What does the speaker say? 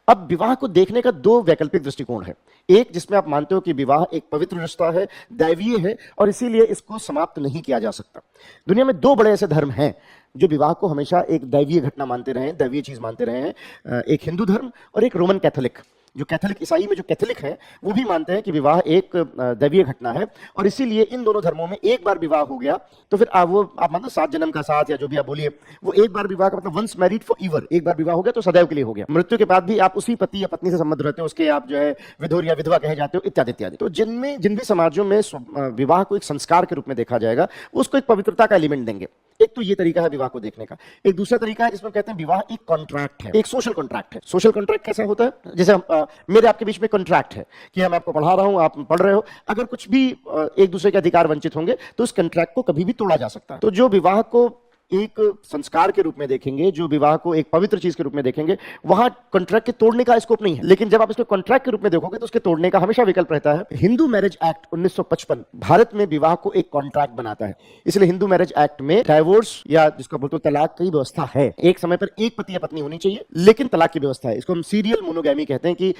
अब विवाह को देखने का दो वैकल्पिक दृष्टिकोण है। एक जिसमें आप मानते हो कि विवाह एक पवित्र रिश्ता है, दैवीय है और इसीलिए इसको समाप्त नहीं किया जा सकता। दुनिया में दो बड़े ऐसे धर्म हैं जो विवाह को हमेशा एक दैवीय घटना मानते रहे हैं, दैवीय चीज मानते रहे हैं। एक हिंदू धर्म और एक रोमन कैथोलिक। जो कैथोलिक ईसाई में जो कैथोलिक हैं वो भी मानते हैं कि विवाह एक दैवीय घटना है और इसीलिए इन दोनों धर्मों में एक बार विवाह हो गया तो फिर आप मानते 7 जन्म का साथ या जो भी आप बोलिए, वो एक बार विवाह का मतलब वंस मैरिड फॉर एवर, एक बार विवाह हो गया तो सदैव के लिए हो गया। मृत्यु के बाद भी आप उसी पति या पत्नी से संबंध रहते हो, उसके आप जो है विधुर या विधवा कहे जाते हो, इत्यादि इत्यादि। तो जिन भी समाजों में विवाह को एक संस्कार के रूप में देखा जाएगा उसको एक पवित्रता का एलिमेंट देंगे। एक तो ये तरीका है विवाह को देखने का। एक दूसरा तरीका है जिसमें कहते हैं विवाह एक कॉन्ट्रैक्ट है, एक सोशल कॉन्ट्रैक्ट है। सोशल कॉन्ट्रैक्ट कैसा होता है? जैसे मेरे आपके बीच में कॉन्ट्रैक्ट है कि मैं आपको पढ़ा रहा हूं, आप पढ़ रहे हो, अगर कुछ भी एक दूसरे के अधिकार वंचित होंगे तो उस कॉन्ट्रैक्ट को कभी भी तोड़ा जा सकता है। तो जो विवाह को एक संस्कार के रूप में देखेंगे, जो विवाह को एक पवित्र चीज के रूप में देखेंगे, वहां कॉन्ट्रैक्ट के तोड़ने का स्कोप नहीं है। लेकिन जब आप इसको कॉन्ट्रैक्ट के रूप में देखोगे तो उसके तोड़ने का हमेशा विकल्प रहता है। हिंदू मैरिज एक्ट 1955 भारत में विवाह को एक कॉन्ट्रैक्ट बनाता है, इसलिए हिंदू मैरिज एक्ट में डाइवोर्स या जिसको बोलते हैं तलाक की व्यवस्था है। एक समय पर एक पति या पत्नी होनी चाहिए लेकिन तलाक की व्यवस्था है। इसको हम सीरियल मोनोगैमी कहते हैं कि